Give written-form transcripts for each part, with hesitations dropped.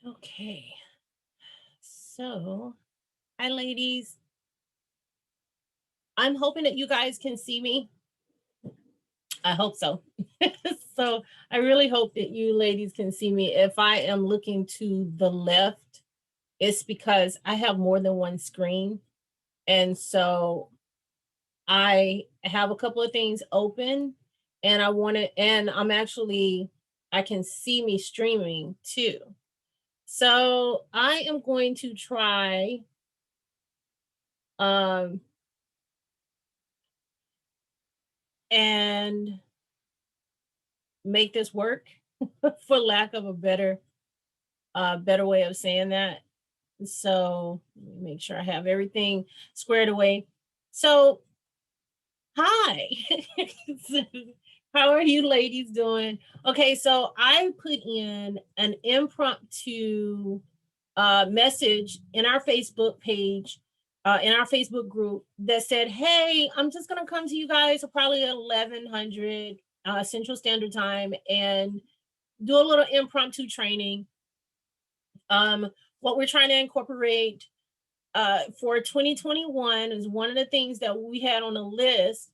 Okay, so hi, ladies. I'm hoping that you guys can see me. I hope so. So I really hope that you ladies can see me. If I am looking to the left, it's because I have more than one screen. And so I have a couple of things open and I want to, and I can see me streaming too. So I am going to try um and make this work for lack of a better way of saying that. So let me make sure I have everything squared away. So hi. How are you ladies doing? Okay, so I put in an impromptu message in our Facebook page, in our Facebook group that said, "Hey, I'm just gonna come to you guys at probably 1100 Central Standard Time and do a little impromptu training. What we're trying to incorporate for 2021 is one of the things that we had on the list,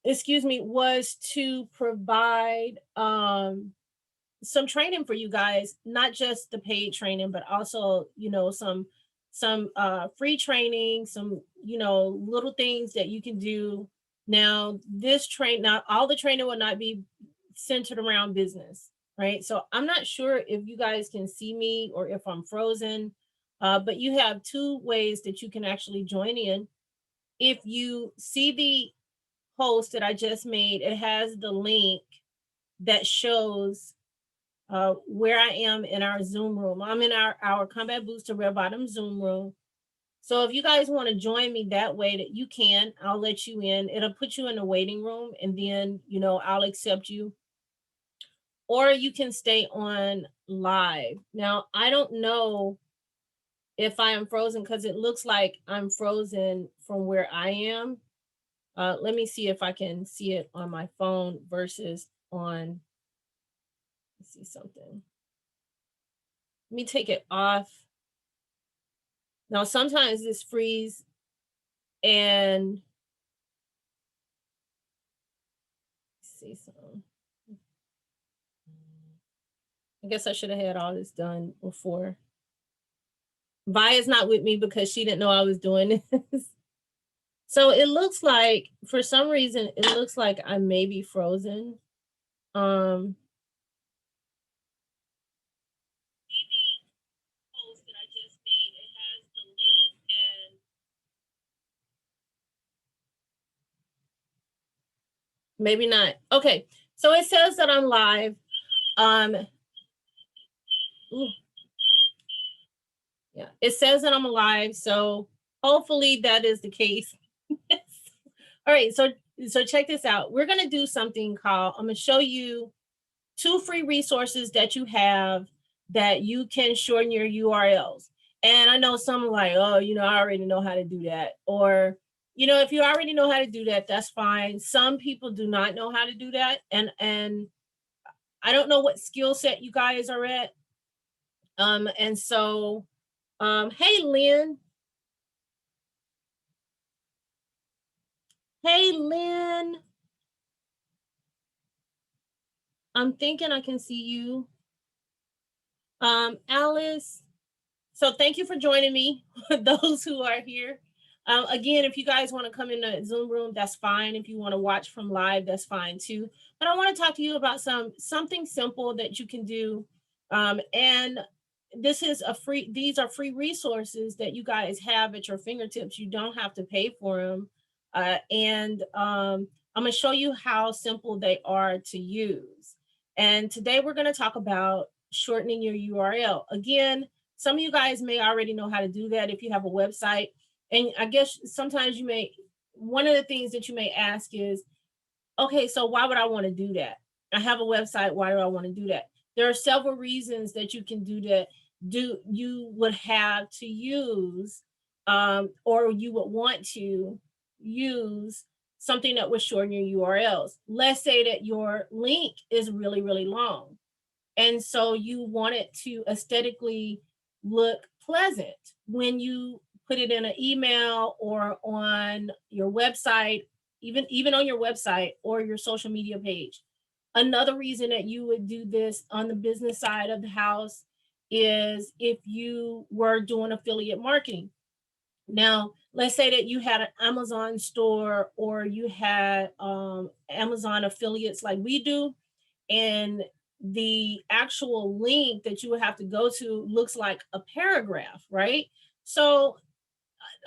excuse me, was to provide some training for you guys, not just the paid training, but also, some free training, some, little things that you can do. Now all the training will not be centered around business, right? So I'm not sure if you guys can see me or if I'm frozen, but you have two ways that you can actually join in. If you see the post that I just made, it has the link that shows where I am in our Zoom room. I'm in our Combat Booster Red Bottom Zoom room. So if you guys want to join me that way, that you can, I'll let you in. It'll put you in the waiting room and then, I'll accept you. Or you can stay on live. Now, I don't know if I am frozen because it looks like I'm frozen from where I am. Let me see if I can see it on my phone versus on, let's see something. Let me take it off. Now, sometimes this freeze and see some. I guess I should have had all this done before. Via's not with me because she didn't know I was doing this. So it looks like, for some reason, it looks like I may be frozen. Um, post that I just made, it has the link and maybe not. Okay, so it says that I'm live. Um, ooh, yeah, it says that I'm alive. So hopefully that is the case. All right, so check this out. We're gonna do something called, I'm gonna show you two free resources that you have that you can shorten your URLs. And I know some are like, oh, I already know how to do that. Or, if you already know how to do that, that's fine. Some people do not know how to do that. And I don't know what skill set you guys are at. And so hey Lynn. Hey Lynn. I'm thinking I can see you. Alice. So thank you for joining me, those who are here. Again, if you guys want to come in the Zoom room, that's fine. If you want to watch from live, that's fine too. But I want to talk to you about something simple that you can do. And these are free resources that you guys have at your fingertips. You don't have to pay for them. And I'm going to show you how simple they are to use. And today we're going to talk about shortening your URL. Again, some of you guys may already know how to do that if you have a website. And I guess sometimes one of the things that you may ask is, okay, so why would I want to do that? I have a website. Why do I want to do that? There are several reasons that you can do that. You would have to use, or you would want to use something that would shorten your URLs. Let's say that your link is really, really long. And so you want it to aesthetically look pleasant when you put it in an email or on your website, even on your website or your social media page. Another reason that you would do this on the business side of the house is if you were doing affiliate marketing. Now, let's say that you had an Amazon store or you had Amazon affiliates like we do, and the actual link that you would have to go to looks like a paragraph, right? So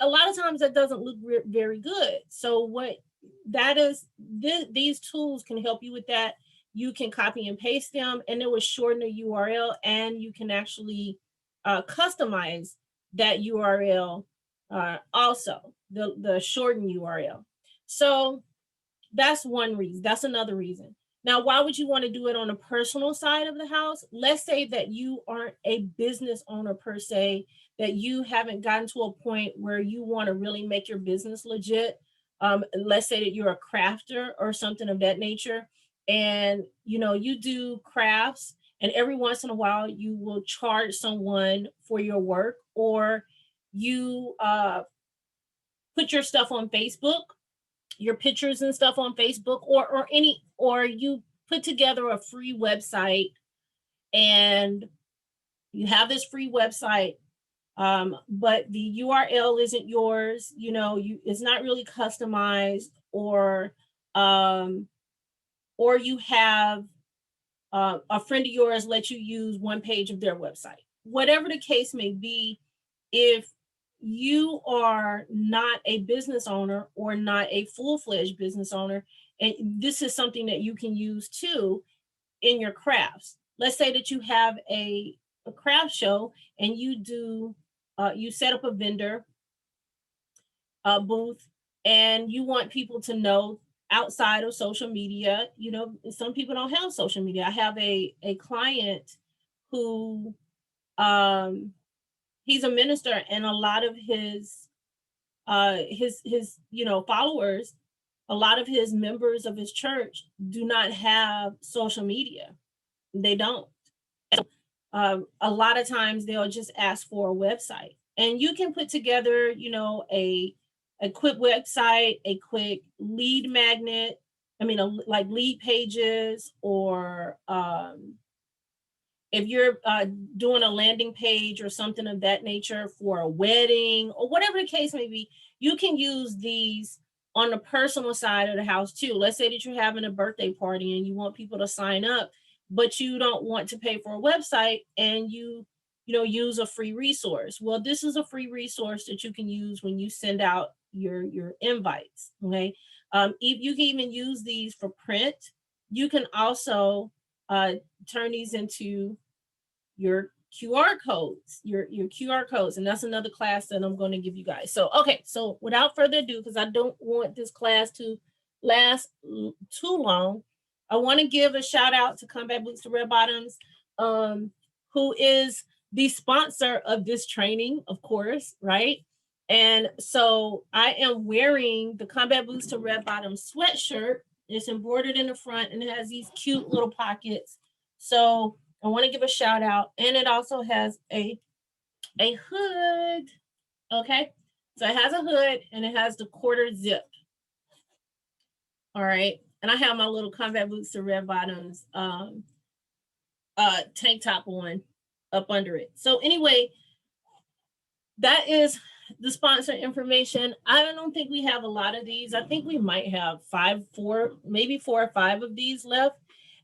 a lot of times that doesn't look very good. So what that is, these tools can help you with that. You can copy and paste them, and it will shorten the URL, and you can actually customize that URL also, the shortened URL. So that's one reason. That's another reason. Now, why would you want to do it on a personal side of the house? Let's say that you aren't a business owner per se, that you haven't gotten to a point where you want to really make your business legit. Let's say that you're a crafter or something of that nature, and you do crafts, and every once in a while you will charge someone for your work, or you put your stuff on Facebook, your pictures and stuff on Facebook, or you put together a free website, and you have this free website, but the URL isn't yours, it's not really customized, um, or you have a friend of yours let you use one page of their website. Whatever the case may be, if you are not a business owner or not a full-fledged business owner, and this is something that you can use too in your crafts. Let's say that you have a craft show, and you set up a vendor booth, and you want people to know outside of social media. Some people don't have social media. I have a client who he's a minister, and a lot of his followers, a lot of his members of his church do not have social media. They don't. A lot of times they'll just ask for a website, and you can put together a quick website, a quick lead magnet, like lead pages, or if you're doing a landing page or something of that nature for a wedding or whatever the case may be, you can use these on the personal side of the house too. Let's say that you're having a birthday party and you want people to sign up, but you don't want to pay for a website, and you use a free resource. Well, this is a free resource that you can use when you send out your invites. Okay. You can even use these for print. You can also turn these into your QR codes, your QR codes. And that's another class that I'm going to give you guys. So, okay. So without further ado, because I don't want this class to last too long, I want to give a shout out to Combat Boots to Red Bottoms, who is the sponsor of this training, of course, right? And so I am wearing the Combat Boots to Red Bottoms sweatshirt. It's embroidered in the front, and it has these cute little pockets. So I want to give a shout out, and it also has a hood. Okay, so it has a hood, and it has the quarter zip. All right, and I have my little Combat Boots to Red Bottoms tank top on up under it. So anyway, that is the sponsor information. I don't think we have a lot of these. I think we might have maybe 4 or 5 of these left,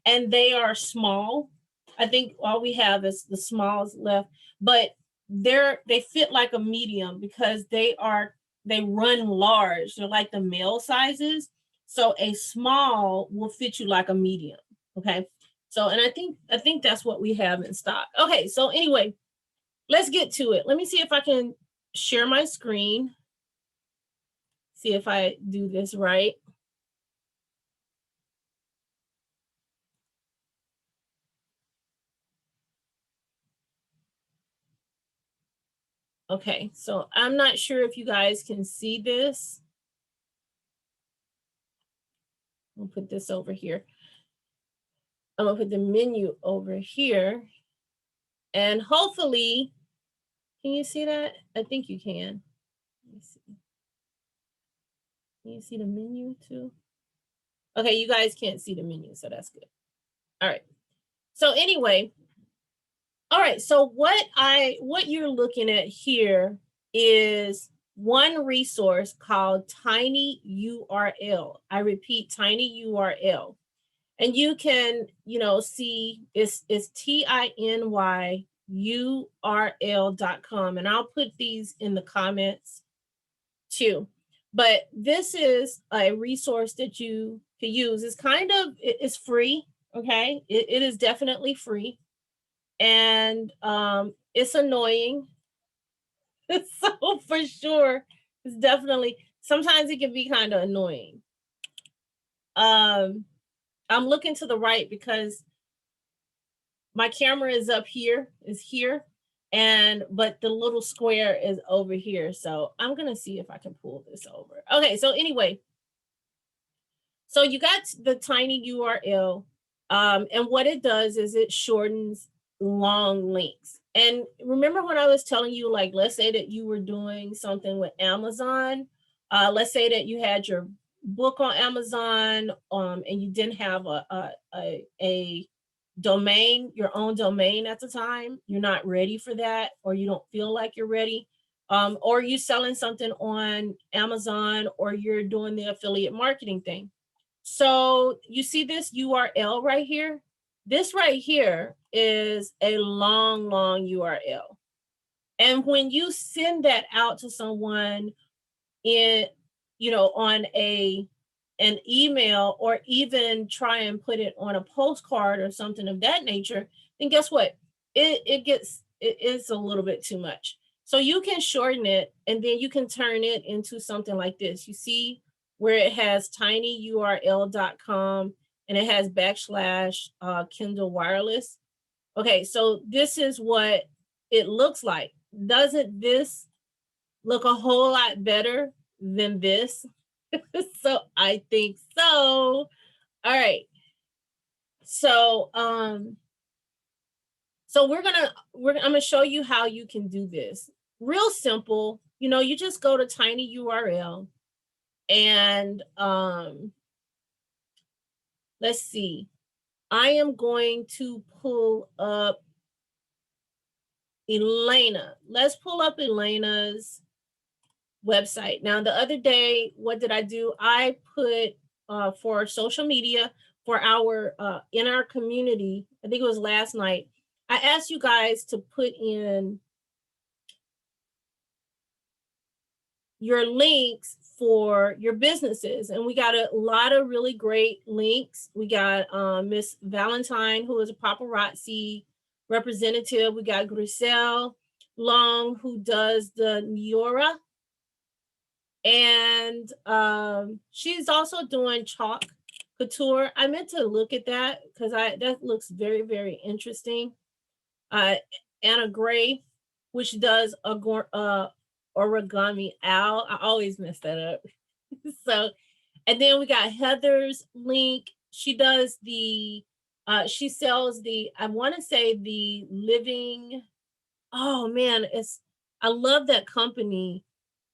and they are small. I think all we have is the smalls left, but they fit like a medium because they run large. They're like the male sizes. So a small will fit you like a medium. Okay. So, and I think that's what we have in stock. Okay. So anyway, let's get to it. Let me see if I can share my screen. See if I do this right. Okay, so I'm not sure if you guys can see this. I'll put this over here. I'm gonna put the menu over here, and hopefully, can you see that? I think you can. Let me see. Can you see the menu too? Okay, you guys can't see the menu, so that's good. All right. So anyway, all right. So what you're looking at here is one resource called Tiny URL. I repeat, Tiny URL. And you can, see it's tinyurl.com. And I'll put these in the comments too. But this is a resource that you can use. It's free. Okay. It is definitely free. And it's annoying. So for sure, it's definitely, sometimes it can be kind of annoying. I'm looking to the right because my camera is up here, but the little square is over here. So I'm gonna see if I can pull this over. Okay, so anyway, so you got the tiny URL, and what it does is it shortens long links. And remember when I was telling you, like, let's say that you were doing something with Amazon. Let's say that you had your book on Amazon, and you didn't have a domain, your own domain at the time. You're not ready for that, or you don't feel like you're ready. Or you selling something on Amazon, or you're doing the affiliate marketing thing. So you see this URL right here? This right here is a long, long URL. And when you send that out to someone on an email, or even try and put it on a postcard or something of that nature, then guess what? It's a little bit too much. So you can shorten it, and then you can turn it into something like this. You see where it has tinyurl.com and it has / Kindle Wireless. Okay, so this is what it looks like. Doesn't this look a whole lot better than this? So I think so. All right. So I'm gonna show you how you can do this. Real simple. You just go to Tiny URL, and let's see. I am going to pull up Elena. Let's pull up Elena's website. Now, the other day, what did I do? I put for social media, for our in our community, I think it was last night, I asked you guys to put in your links for your businesses, and we got a lot of really great links. We got Miss Valentine, who is a paparazzi representative. We got Griselle Long, who does the Niora, and she's also doing chalk couture. I meant to look at that because that looks very, very interesting. Anna Gray, which does origami owl. I always mess that up. So, and then we got Heather's link. She does she sells I want to say the living. Oh man, I love that company.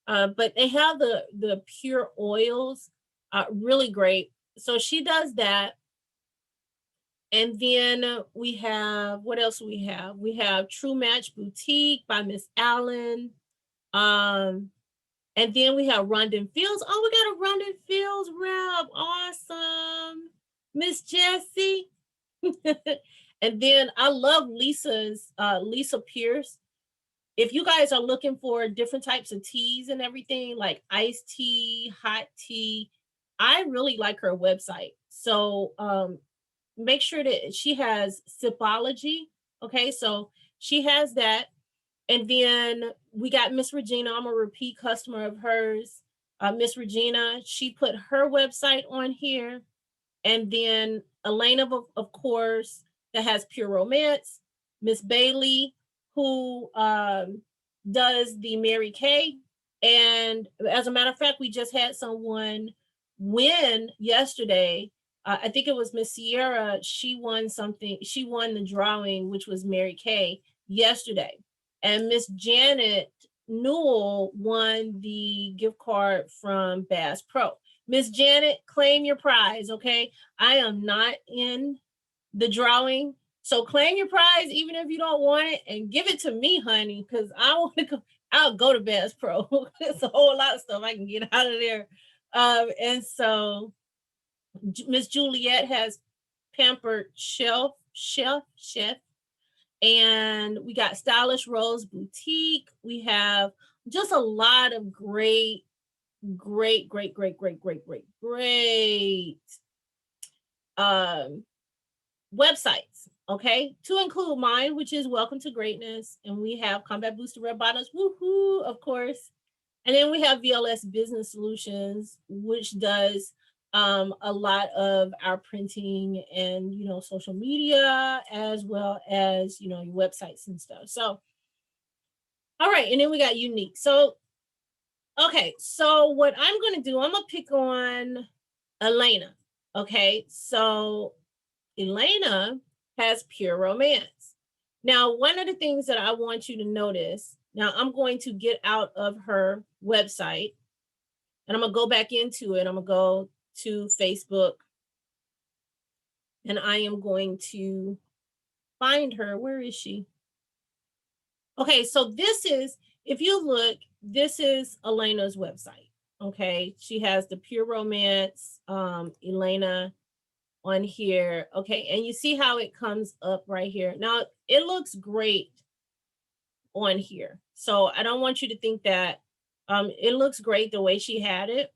But they have the pure oils, really great. So she does that. And then we have, what else we have? We have True Match Boutique by Miss Allen. And then we have Rondon Fields. Oh, we got a Rondon Fields rep. Awesome. Miss Jessie. And then I love Lisa Pierce. If you guys are looking for different types of teas and everything, like iced tea, hot tea, I really like her website. So make sure that she has Sipology. Okay, so she has that. And then we got Miss Regina. I'm a repeat customer of hers. Miss Regina, she put her website on here. And then Elena, of course, that has Pure Romance. Miss Bailey, who does the Mary Kay. And as a matter of fact, we just had someone win yesterday I think it was Miss Sierra. She won something. She won the drawing, which was Mary Kay yesterday. And Miss Janet Newell won the gift card from Bass Pro. Miss Janet, claim your prize, okay? I am not in the drawing. So claim your prize, even if you don't want it, and give it to me, honey, because I want to go. I'll go to Bass Pro. It's a whole lot of stuff I can get out of there. And so Miss Juliet has Pampered Chef, and we got Stylish Rose Boutique. We have just a lot of great websites, okay, to include mine, which is Welcome to Greatness, and we have Combat Booster Red Bottoms, woohoo, of course. And then we have VLS Business Solutions, which does a lot of our printing and, social media, as well as, your websites and stuff. So, all right. And then we got Unique. So, okay. So what I'm going to do, I'm going to pick on Elena. Okay. So Elena has Pure Romance. Now, one of the things that I want you to notice, now I'm going to get out of her website and I'm going to go back into it. I'm going to go to Facebook and I am going to find her. Where is she? Okay, so this is, if you look, this is Elena's website. Okay, she has the Pure Romance, Elena on here. Okay, and you see how it comes up right here. Now, it looks great on here. So I don't want you to think that it looks great the way she had it.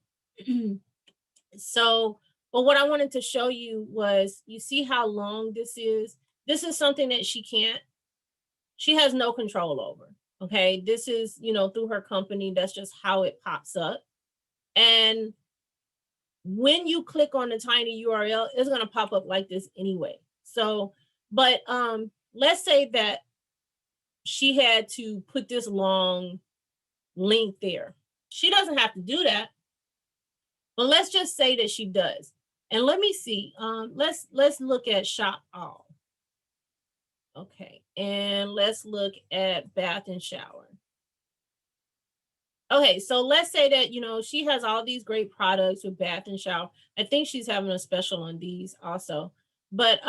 So, but what I wanted to show you was, you see how long this is? This is something that she has no control over. Okay, this is, through her company, that's just how it pops up. And when you click on the tiny URL, it's going to pop up like this anyway. So, but let's say that she had to put this long link there. She doesn't have to do that, but let's just say that she does. And let me see. Let's look at Shop All. Okay, and let's look at Bath and Shower. Okay, so let's say that, she has all these great products with Bath and Shower. I think she's having a special on these also. But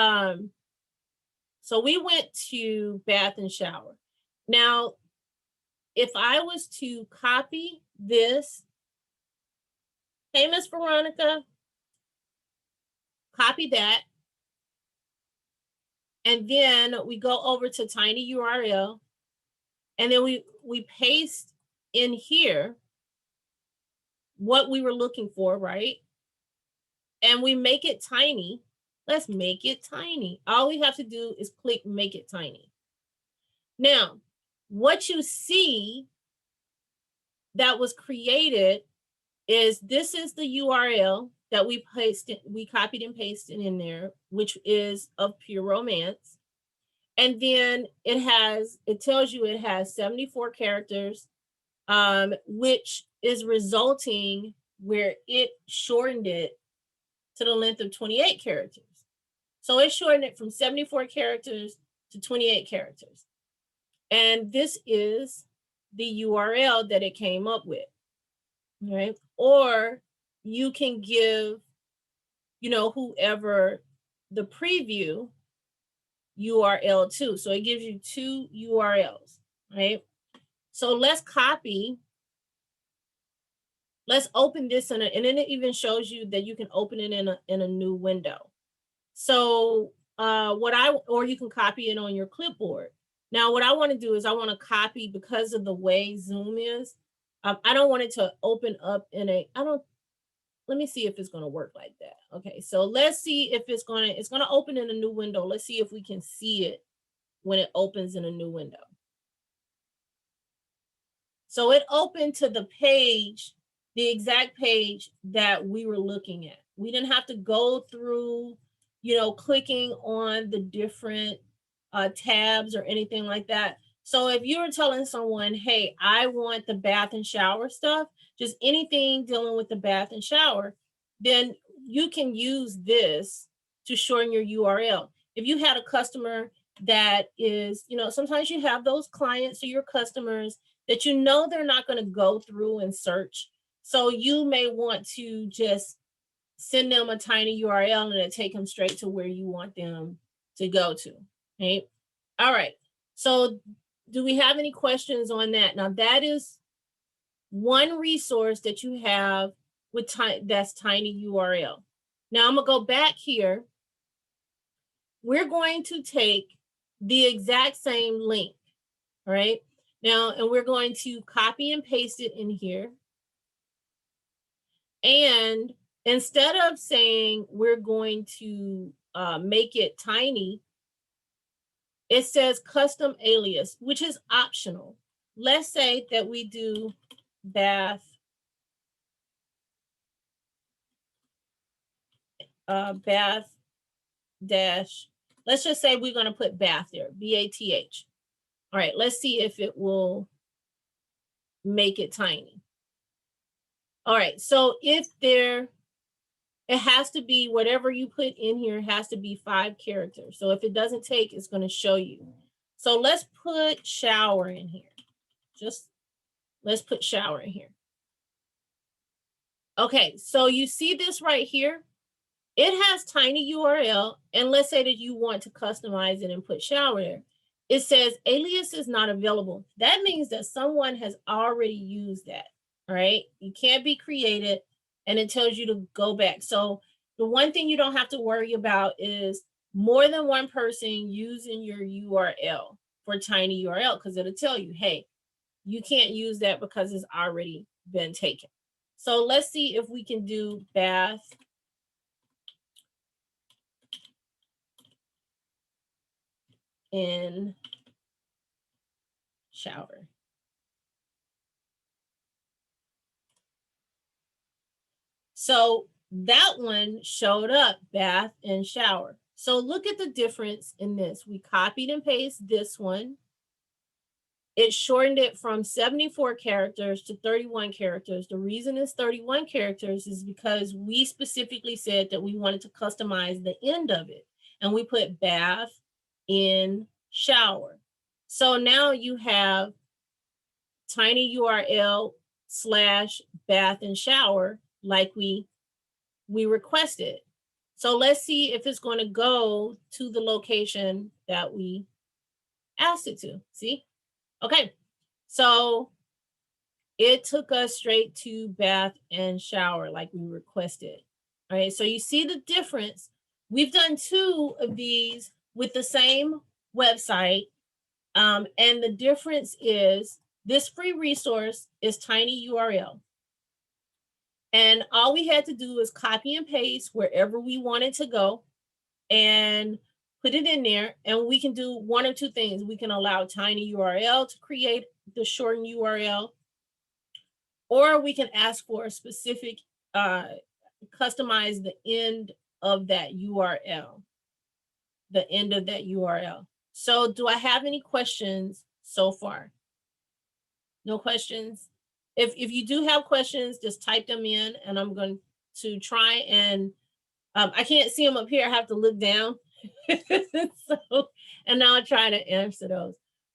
so we went to Bath and Shower. Now, if I was to copy this, hey, Miss Veronica, copy that. And then we go over to tiny URL. And then we paste in here what we were looking for, right? And we make it tiny. Let's make it tiny. All we have to do is click make it tiny. Now, what you see that was created is, this is the URL that we copied and pasted in there, which is of Pure Romance. And then it tells you it has 74 characters, which is resulting where it shortened it to the length of 28 characters. So it shortened it from 74 characters to 28 characters. And this is the URL that it came up with, right? Or you can give, whoever the preview URL to. So it gives you two URLs, right? So let's open this and then it even shows you that you can open it in a new window. So or you can copy it on your clipboard. Now, what I want to do is I want to copy, because of the way Zoom is, I don't want it to open up let me see if it's going to work like that. Okay, so let's see if it's going to open in a new window. Let's see if we can see it when it opens in a new window. So it opened to the page, the exact page that we were looking at. We didn't have to go through, clicking on the different tabs or anything like that. So if you were telling someone, hey, I want the bath and shower stuff, just anything dealing with the bath and shower, then you can use this to shorten your URL. If you had a customer that is, sometimes you have those clients or your customers that they're not going to go through and search. So you may want to just send them a tiny URL and it take them straight to where you want them to go to. Right? All right. So do we have any questions on that? Now that is one resource that you have with that's tiny URL. Now I'm gonna go back here. We're going to take the exact same link, all right? Now, and we're going to copy and paste it in here. And instead of saying we're going to make it tiny, it says custom alias, which is optional. Let's say that we do bath dash, let's just say we're going to put bath there, BATH. All right, let's see if it will make it tiny. All right, so it has to be, whatever you put in here has to be 5 characters. So if it doesn't take, it's going to show you. So let's put shower in here. Let's put shower in here. Okay, so you see this right here? It has tiny URL, and let's say that you want to customize it and put shower there. It says alias is not available. That means that someone has already used that, all right? You can't be created, and it tells you to go back. So the one thing you don't have to worry about is more than one person using your URL for tiny URL, because it'll tell you, hey, you can't use that because it's already been taken. So let's see if we can do bath in shower. So that one showed up, bath and shower. So look at the difference in this. We copied and pasted this one. It shortened it from 74 characters to 31 characters. The reason it's 31 characters is because we specifically said that we wanted to customize the end of it. And we put bath in shower. So now you have tiny URL / bath and shower like we requested. So let's see if it's going to go to the location that we asked it to. See? Okay. So it took us straight to bath and shower like we requested. All right. So you see the difference. We've done 2 of these with the same website. And the difference is this free resource is tiny URL. And all we had to do is copy and paste wherever we wanted to go and put it in there. And we can do one or 2 things. We can allow tiny URL to create the shortened URL, or we can ask for a specific, customize the end of that URL, the end of that URL. So do I have any questions so far? No questions? If you do have questions, just type them in and I'm going to try and, I can't see them up here. I have to look down. So, and now I'll try to answer those.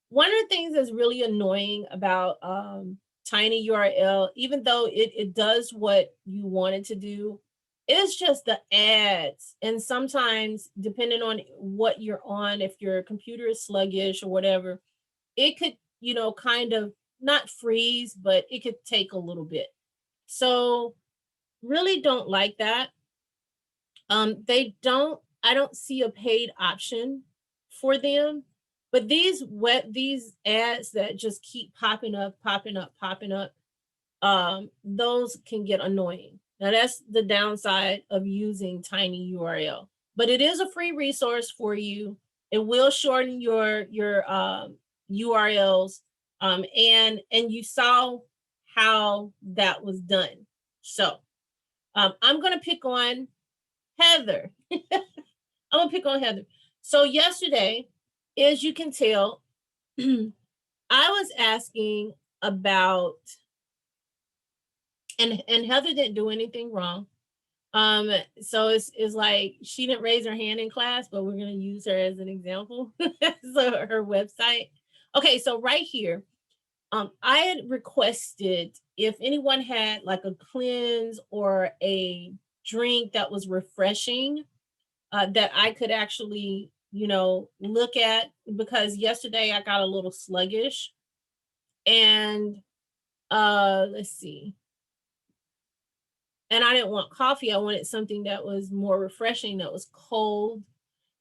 One of the things that's really annoying about tiny URL, even though it does what you want it to do, it's just the ads. And sometimes, depending on what you're on, if your computer is sluggish or whatever, it could, kind of not freeze, but it could take a little bit. So really don't like that. I don't see a paid option for them, but these ads that just keep popping up, those can get annoying. Now that's the downside of using tiny URL, but it is a free resource for you. It will shorten your URLs, and you saw how that was done. So I'm going to pick on Heather. I'm going to pick on Heather. So yesterday, as you can tell, I was asking about, and Heather didn't do anything wrong. So it's like she didn't raise her hand in class, but we're gonna use her as an example. So her website. Okay, so right here, I had requested if anyone had like a cleanse or a drink that was refreshing, that I could actually, look at, because yesterday I got a little sluggish, and let's see. And I didn't want coffee. I wanted something that was more refreshing, that was cold.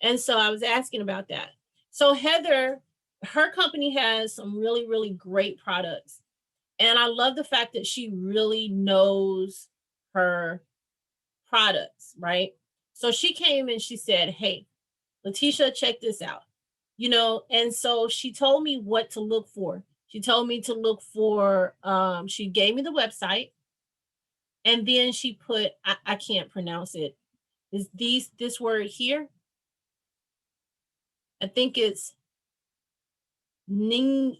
And so I was asking about that. So Heather, her company has some really, really great products. And I love the fact that she really knows her products, right? So she came and she said, "Hey, Letitia, check this out." And so she told me what to look for. She told me to look for, she gave me the website, and then she put, I can't pronounce it. Is this word here? I think it's Ning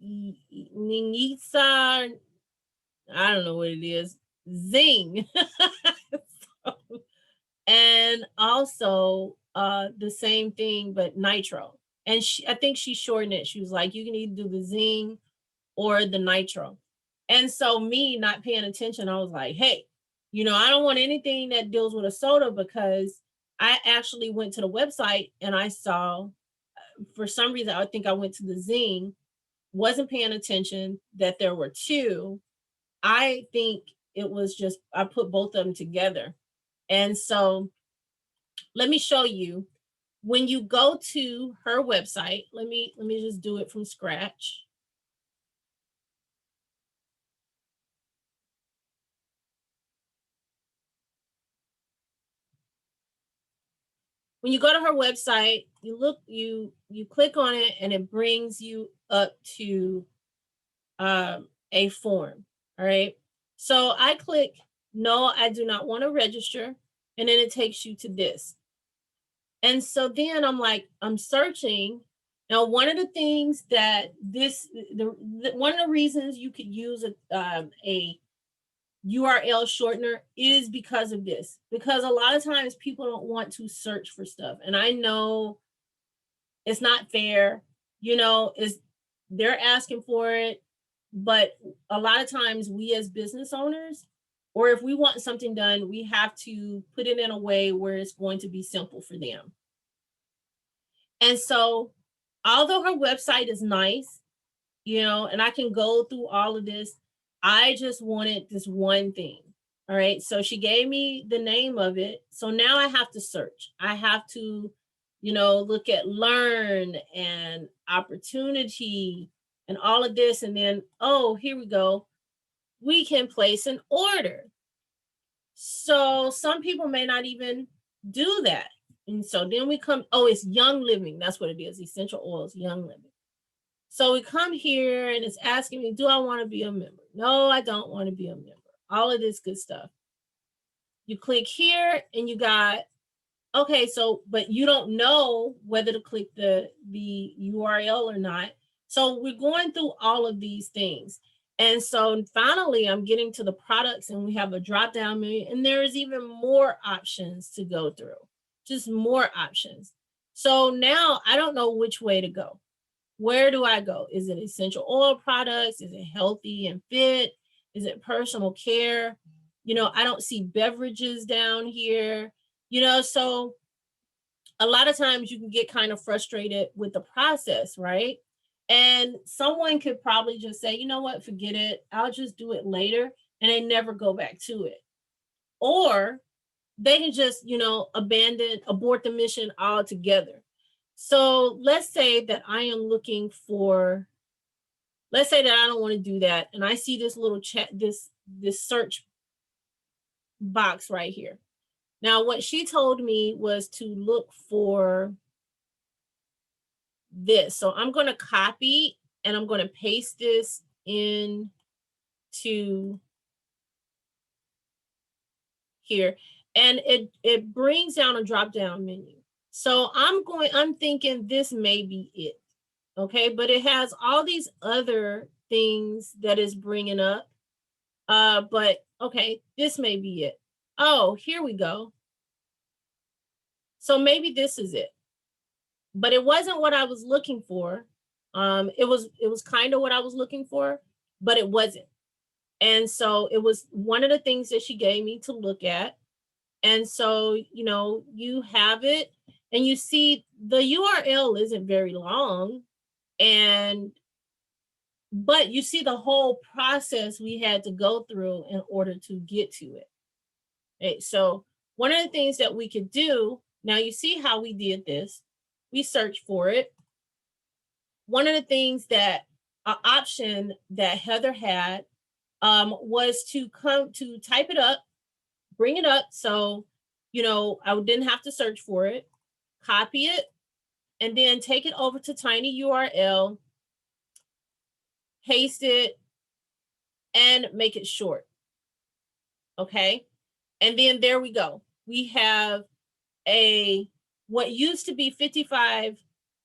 Ningisa. I don't know what it is. Zing. So, and also the same thing, but nitro. And I think she shortened it. She was like, you can either do the zing or the nitro. And so me not paying attention, I was like, hey, I don't want anything that deals with a soda, because I actually went to the website and I saw, for some reason, I think I went to the zing, wasn't paying attention that there were two. I think it was just, I put both of them together. And so let me show you. When you go to her website, let me just do it from scratch. When you go to her website, you click on it, and it brings you up to a form. All right. So I click no, I do not want to register, and then it takes you to this. And so then I'm searching. Now, one of the things that one of the reasons you could use a URL shortener is because of this. Because a lot of times people don't want to search for stuff, and I know it's not fair. Is they're asking for it, but a lot of times we as business owners, or if we want something done, we have to put it in a way where it's going to be simple for them. And so, although her website is nice, and I can go through all of this, I just wanted this one thing. All right. So she gave me the name of it. So now I have to search. I have to, look at learn and opportunity and all of this. And then, oh, here we go. We can place an order. So some people may not even do that. And so then we come, oh, it's Young Living. That's what it is. Essential oils, Young Living. So we come here and it's asking me, do I want to be a member? No, I don't want to be a member. All of this good stuff. You click here and you got, okay, so, but you don't know whether to click the URL or not. So we're going through all of these things. And so finally I'm getting to the products, and we have a drop down menu, and there is even more options to go through, just more options. So now I don't know which way to go. Where do I go? Is it essential oil products? Is it healthy and fit? Is it personal care? I don't see beverages down here, so a lot of times you can get kind of frustrated with the process, right? And someone could probably just say, you know what, forget it. I'll just do it later. And they never go back to it. Or they can just, abort the mission altogether. So let's say that I am looking for, let's say that I don't want to do that. And I see this little chat, this search box right here. Now, what she told me was to look for this. So I'm going to copy and I'm going to paste this into here. And it brings down a drop down menu. So I'm thinking this may be it. Okay. But it has all these other things that is bringing up. But okay, this may be it. Oh, here we go. So maybe this is it. But it wasn't what I was looking for. It was kind of what I was looking for, but it wasn't. And so it was one of the things that she gave me to look at. And so, you have it and you see the URL isn't very long, and but you see the whole process we had to go through in order to get to it. Okay, so one of the things that we could do, now you see how we did this. We searched for it. One of the things that an option that Heather had was to come to type it up, bring it up. So, I didn't have to search for it, copy it, and then take it over to Tiny URL, paste it, and make it short. Okay. And then there we go. We have what used to be 55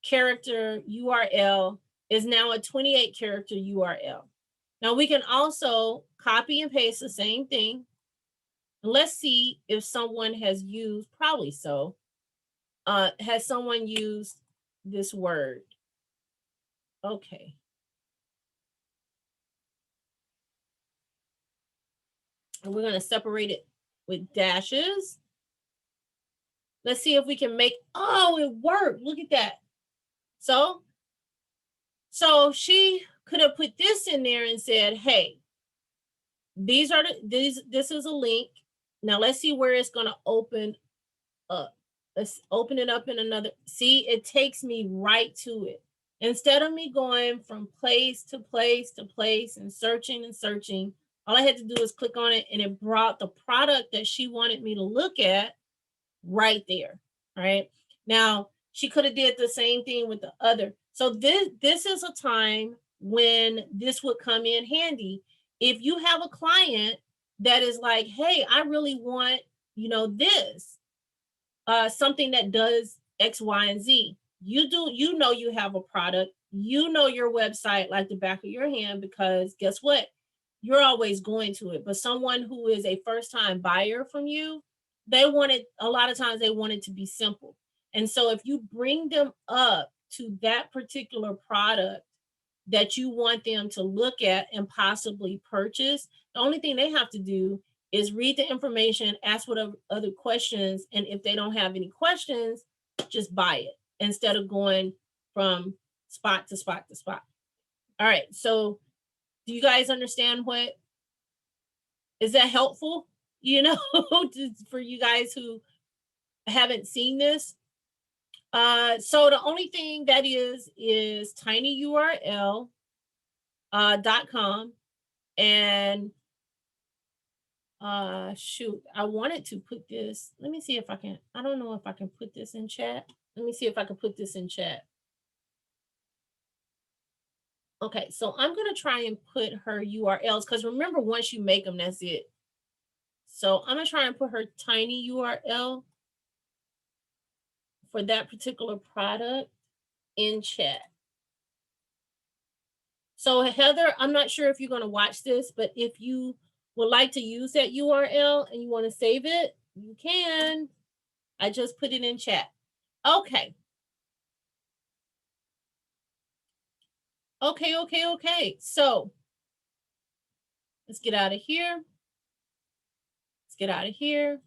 character URL is now a 28 character URL. Now we can also copy and paste the same thing. Let's see if someone has used, probably so, has someone used this word? Okay. And we're going to separate it with dashes. Let's see if we can make, oh, it worked. Look at that. So she could have put this in there and said, hey, this is a link. Now let's see where it's going to open up. Let's open it up in another. See, it takes me right to it. Instead of me going from place to place to place and searching, all I had to do is click on it and it brought the product that she wanted me to look at right there. Right now, she could have did the same thing with the other. So this is a time when this would come in handy. If you have a client that is like, hey, I really want, this, something that does X, Y, and Z. You have a product, your website like the back of your hand, because guess what? You're always going to it. But someone who is a first time buyer from you, a lot of times they want it to be simple. And so if you bring them up to that particular product that you want them to look at and possibly purchase, the only thing they have to do is read the information, ask what other questions, and if they don't have any questions, just buy it instead of going from spot to spot to spot. All right, so do you guys understand is that helpful? For you guys who haven't seen this. So the only thing that is tinyurl.com, and shoot, I wanted to put this. Let me see if I can. I don't know if I can put this in chat. Let me see if I can put this in chat. Okay, so I'm going to try and put her URLs, because remember, once you make them, that's it. So I'm going to try and put her tiny URL for that particular product in chat. So Heather, I'm not sure if you're going to watch this, but if you would like to use that URL and you want to save it, you can. I just put it in chat. Okay. Okay. So let's get out of here. Let's get out of here.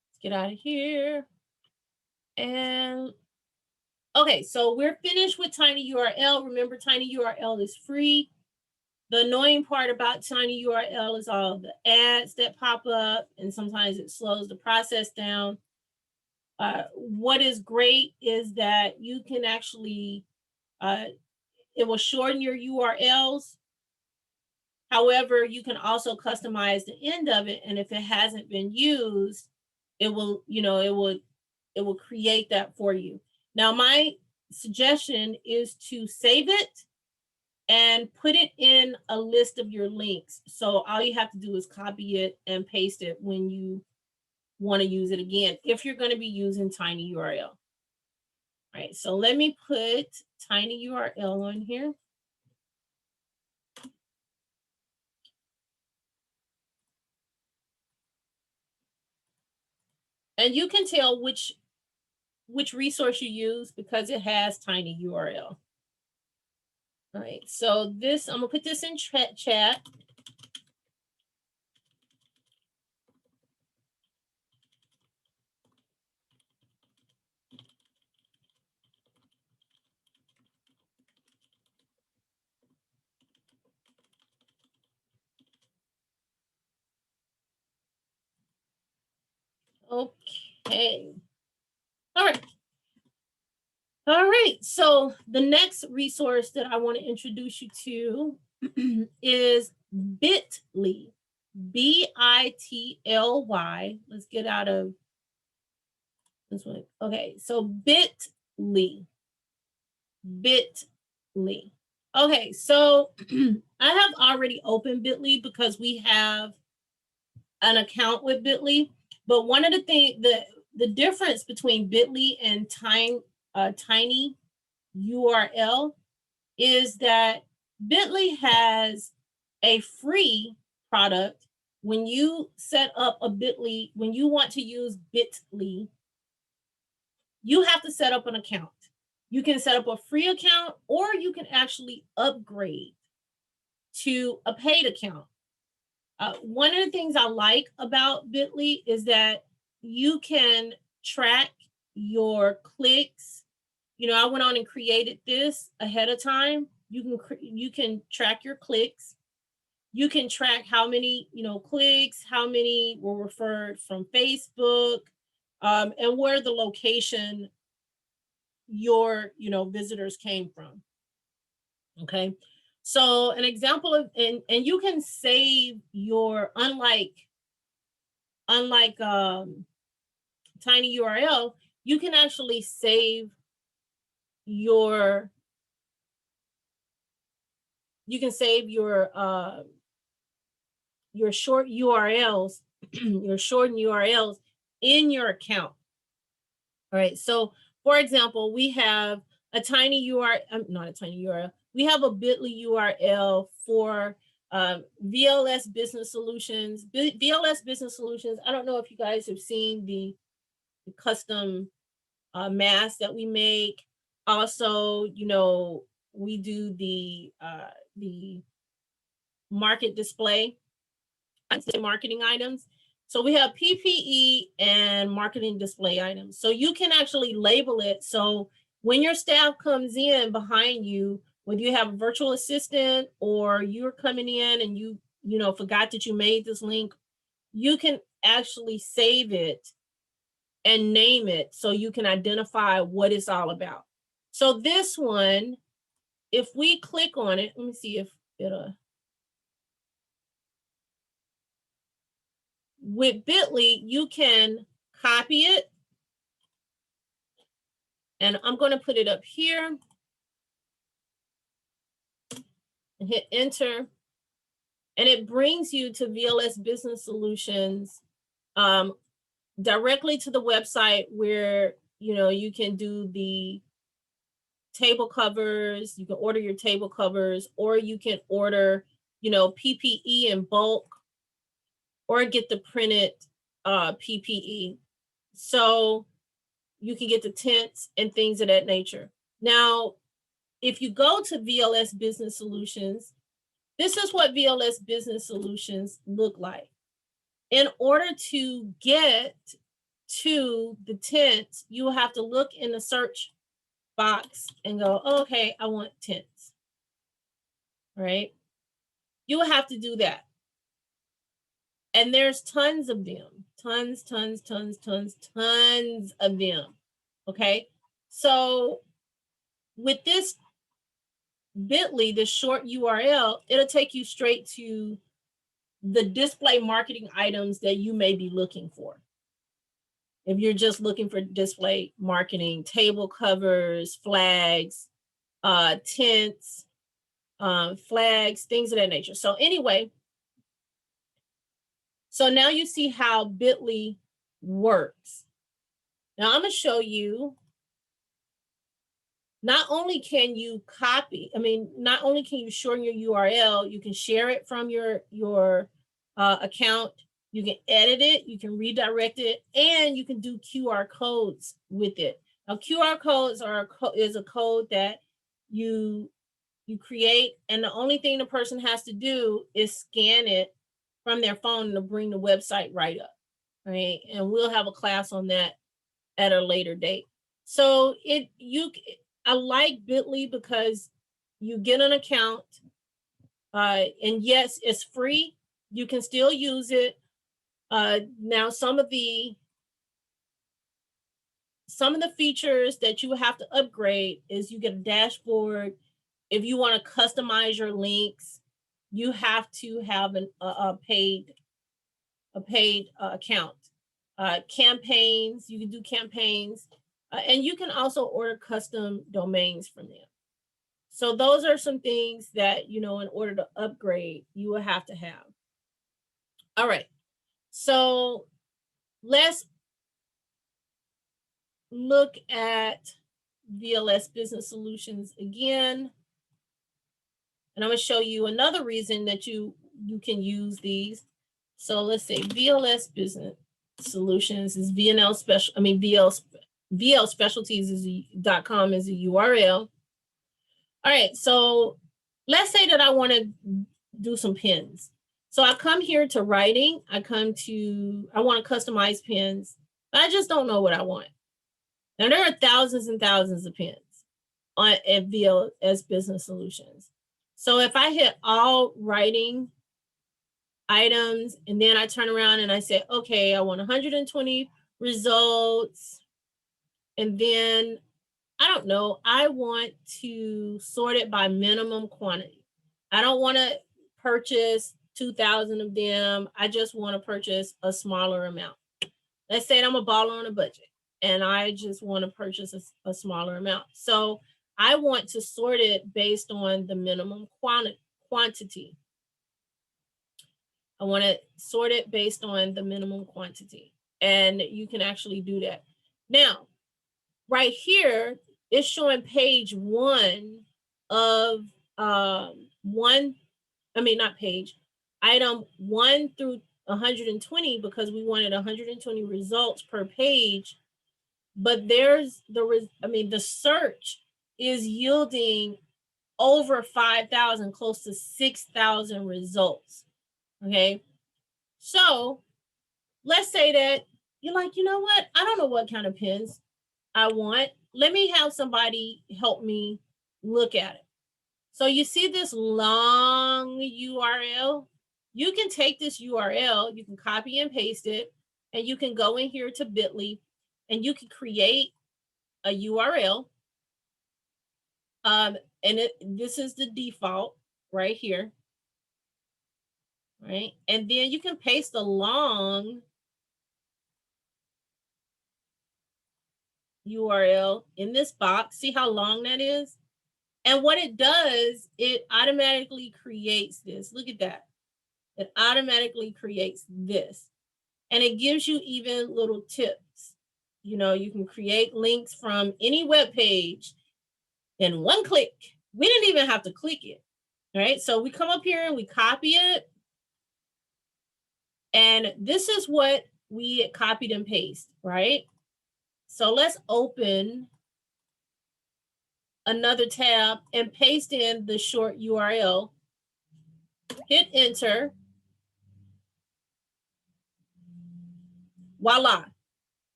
Let's get out of here. And okay, so we're finished with Tiny URL. Remember, Tiny URL is free. The annoying part about Tiny URL is all the ads that pop up, and sometimes it slows the process down. What is great is that you can actually, it will shorten your URLs. However, you can also customize the end of it, and if it hasn't been used, it will create that for you. Now, my suggestion is to save it and put it in a list of your links. So all you have to do is copy it and paste it when you want to use it again, if you're going to be using Tiny URL. All right, so let me put Tiny URL on here. And you can tell which resource you use because it has tiny URL. All right, so this, I'm gonna put this in chat. Okay. All right. All right. So the next resource that I want to introduce you to is Bitly. Bitly. Let's get out of this one. Okay. So Bitly. Bitly. Okay. So I have already opened Bitly because we have an account with Bitly. But one of the things, the difference between Bitly and Tiny URL is that Bitly has a free product. When you set up a Bitly, when you want to use Bitly, you have to set up an account. You can set up a free account, or you can actually upgrade to a paid account. One of the things I like about Bitly is that you can track your clicks. You know, I went on and created this ahead of time. You can track your clicks. You can track how many, clicks, how many were referred from Facebook, and where the location your, visitors came from. Okay. So an example of, and you can save your, unlike tiny URL, you can actually save your your short URLs, your shortened URLs in your account. All right. So for example, we have a tiny URL, not a tiny URL. We have a Bitly URL for VLS Business Solutions. VLS Business Solutions. I don't know if you guys have seen the custom masks that we make. Also, we do the market display, marketing items. So we have PPE and marketing display items. So you can actually label it. So when your staff comes in behind you, whether you have a virtual assistant or you're coming in and you forgot that you made this link, you can actually save it and name it so you can identify what it's all about. So this one, if we click on it, let me see if it'll. With Bitly, you can copy it. And I'm going to put it up here and hit enter. And it brings you to VLS Business Solutions directly to the website where, you can do the table covers, you can order your table covers, or you can order, PPE in bulk, or get the printed PPE. So you can get the tents and things of that nature. Now, if you go to VLS Business Solutions, this is what VLS Business Solutions look like. In order to get to the tents, you will have to look in the search box and go, oh, okay, I want tents. Right? You will have to do that. And there's tons of them. Tons of them. Okay? So with this Bitly, the short URL, it'll take you straight to the display marketing items that you may be looking for. If you're just looking for display marketing, table covers, flags, tents, flags, things of that nature. So anyway, so now you see how Bitly works. Now I'm going to show you. Not only can you not only can you shorten your URL, you can share it from your account. You can edit it, you can redirect it, and you can do QR codes with it. Now, QR codes is a code that you create, and the only thing the person has to do is scan it from their phone to bring the website right up, right? And we'll have a class on that at a later date. So I like Bitly because you get an account, and yes, it's free. You can still use it. Now, some of the features that you have to upgrade is you get a dashboard. If you want to customize your links, you have to have a paid account. Campaigns, you can do campaigns, and you can also order custom domains from them. So those are some things that, in order to upgrade, you will have to have. All right. So let's look at VLS Business Solutions again. And I'm going to show you another reason that you can use these. So let's say VLS Business Solutions is VL Specialties is .com is a URL. All right, so let's say that I want to do some pins. So I come here to writing. I want to customize pins. I just don't know what I want. Now there are thousands and thousands of pins at VLS Business Solutions. So if I hit all writing items, and then I turn around and I say, okay, I want 120 results. And then, I don't know, I want to sort it by minimum quantity. I don't want to purchase 2,000 of them. I just want to purchase a smaller amount. Let's say I'm a baller on a budget and I just want to purchase a smaller amount. So I want to sort it based on the minimum quantity. I want to sort it based on the minimum quantity. And you can actually do that. Now, right here, it's showing page 1 of item 1 through 120, because we wanted 120 results per page. But there's the search is yielding over 5,000, close to 6,000 results. Okay, so let's say that you're like, you know what? I don't know what kind of pins I want. Let me have somebody help me look at it. So you see this long URL? You can take this URL, you can copy and paste it, and you can go in here to Bitly, and you can create a URL. And this is the default right here. Right? And then you can paste a long URL in this box. See how long that is? And what it does, it automatically creates this. Look at that. It automatically creates this. And it gives you even little tips. You can create links from any web page in one click. We didn't even have to click it. All right? So we come up here and we copy it. And this is what we copied and paste, right? So let's open another tab and paste in the short URL. Hit enter. Voila.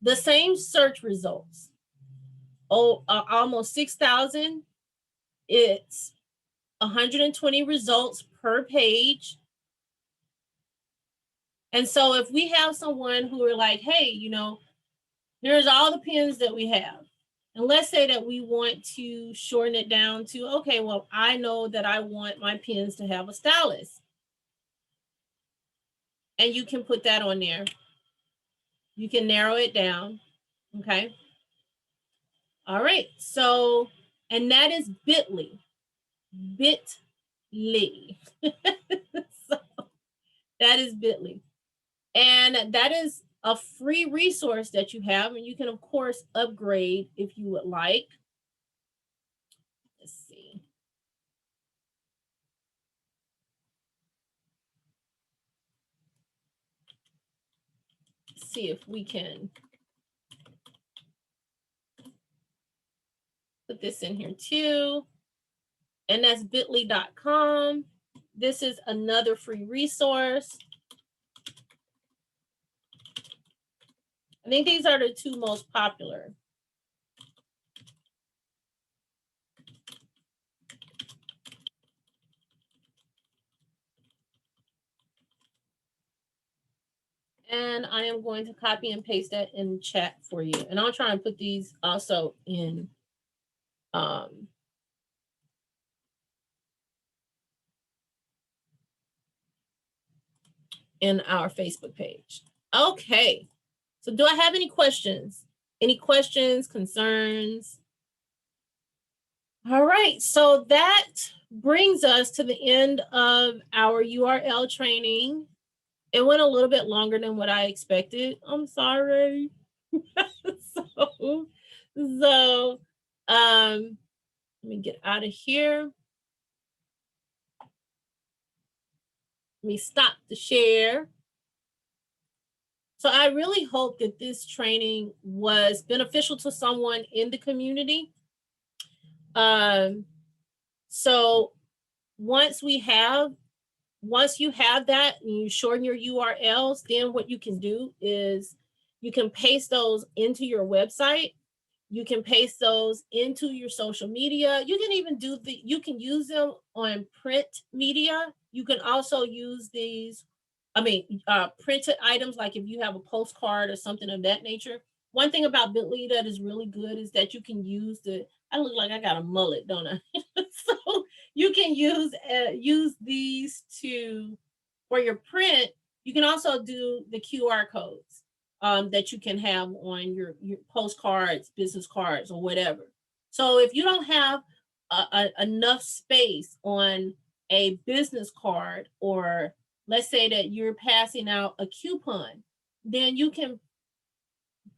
The same search results. Almost 6,000. It's 120 results per page. And so if we have someone who are like, hey, here's all the pins that we have. And let's say that we want to shorten it down to, okay, well, I know that I want my pins to have a stylus. And you can put that on there. You can narrow it down, okay? All right, so, and that is Bitly. Bitly. So that is Bitly. And that is a free resource that you have, and you can, of course, upgrade if you would like. Let's see. see if we can put this in here too. And that's bit.ly.com. This is another free resource. I think these are the two most popular. And I am going to copy and paste that in chat for you. And I'll try and put these also in our Facebook page. Okay. So do I have any questions? Any questions, concerns? All right. So that brings us to the end of our URL training. It went a little bit longer than what I expected. I'm sorry. so let me get out of here. Let me stop the share. So I really hope that this training was beneficial to someone in the community. So once you have that and you shorten your URLs, then what you can do is you can paste those into your website. You can paste those into your social media. You can even you can use them on print media. You can also use these, printed items, like if you have a postcard or something of that nature. One thing about Bitly that is really good is that you can use I look like I got a mullet, don't I? So you can use these for your print. You can also do the QR codes that you can have on your postcards, business cards, or whatever. So if you don't have enough space on a business card, or let's say that you're passing out a coupon, then you can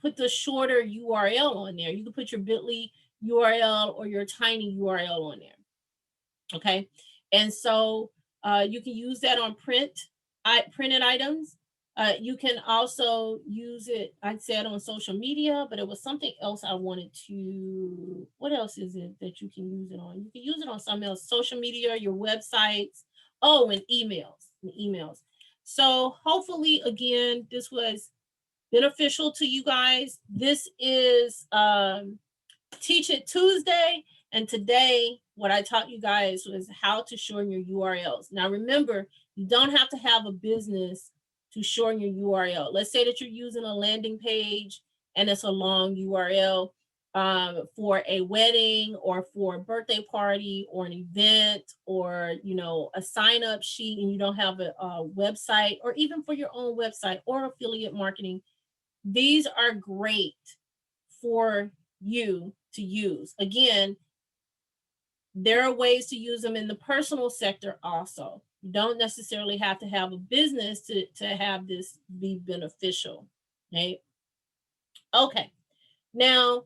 put the shorter URL on there. You can put your Bitly URL or your tiny URL on there. Okay. And so you can use that on printed items. You can also use it, I said, on social media, but it was something else I wanted to, what else is it that you can use it on? You can use it on something else, social media, your websites, and emails. So hopefully, again, this was beneficial to you guys. This is Teach It Tuesday. And today, what I taught you guys was how to shorten your URLs. Now, remember, you don't have to have a business to shorten your URL. Let's say that you're using a landing page and it's a long URL for a wedding or for a birthday party or an event, or, a sign-up sheet, and you don't have a website, or even for your own website or affiliate marketing. These are great for you to use. Again, there are ways to use them in the personal sector also. You don't necessarily have to have a business to have this be beneficial, right? Okay. Now,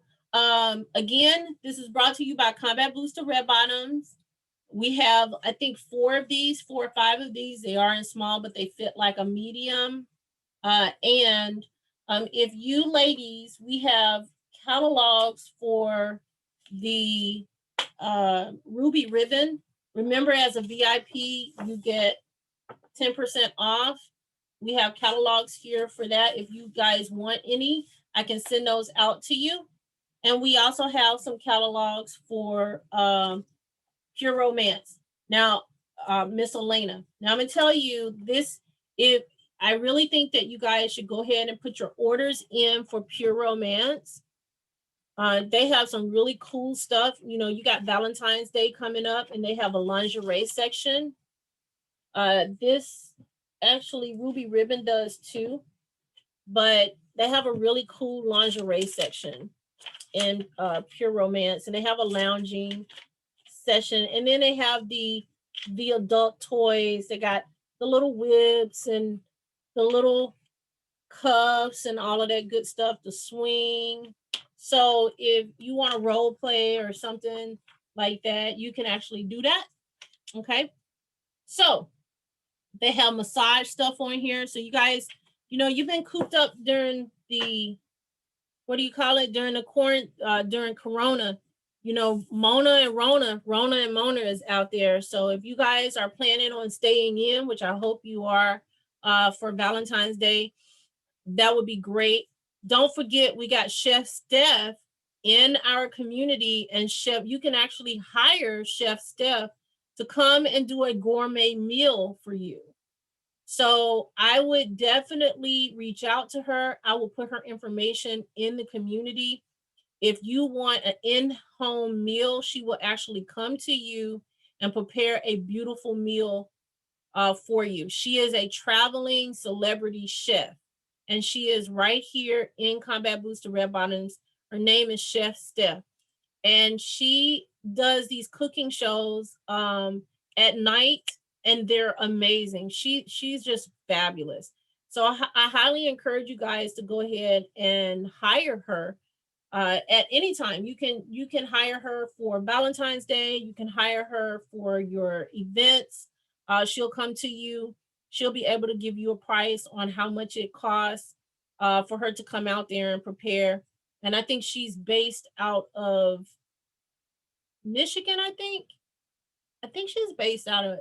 again, this is brought to you by Combat Booster Red Bottoms. We have, I think, 4 or 5 of these. They are in small, but they fit like a medium. If you ladies, we have catalogs for the Ruby Ribbon. Remember, as a VIP, you get 10% off. We have catalogs here for that. If you guys want any, I can send those out to you. And we also have some catalogs for Pure Romance. Now, Miss Elena, now I'm going to tell you this, if I really think that you guys should go ahead and put your orders in for Pure Romance. They have some really cool stuff. You got Valentine's Day coming up, and they have a lingerie section. This actually Ruby Ribbon does too, but they have a really cool lingerie section in Pure Romance, and they have a lounging session, and then they have the adult toys. They got the little whips and the little cuffs and all of that good stuff, the swing. So if you want to role play or something like that, you can actually do that. Okay. So they have massage stuff on here. So you guys, You know, you've been cooped up during the, what do you call it, during the during Corona. You know, Rona and Mona is out there. So if you guys are planning on staying in, which I hope you are, for Valentine's Day, that would be great. Don't forget, we got Chef Steph in our community, and Chef, you can actually hire Chef Steph to come and do a gourmet meal for you. So I would definitely reach out to her. I will put her information in the community. If you want an in-home meal, she will actually come to you and prepare a beautiful meal for you. She is a traveling celebrity chef, and she is right here in Combat Boots to Red Bottoms. Her name is Chef Steph, and she does these cooking shows at night, and they're amazing. She's just fabulous. So I highly encourage you guys to go ahead and hire her at any time. You can hire her for Valentine's Day. You can hire her for your events. She'll come to you. She'll be able to give you a price on how much it costs for her to come out there and prepare. And I think she's based out of Michigan. I think she's based out of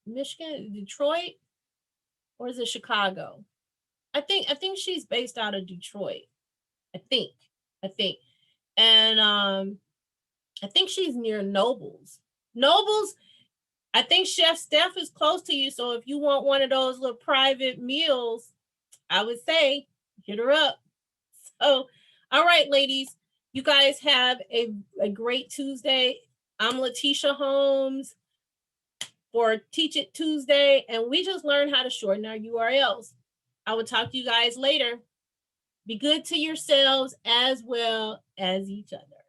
Michigan, Detroit, or is it Chicago? I think she's based out of Detroit. I think. I think. And I think she's near Nobles. Nobles, I think Chef Steph is close to you. So if you want one of those little private meals, I would say hit her up. So, all right, ladies, you guys have a great Tuesday. I'm Letitia Holmes for Teach It Tuesday, and we just learned how to shorten our URLs. I will talk to you guys later. Be good to yourselves as well as each other.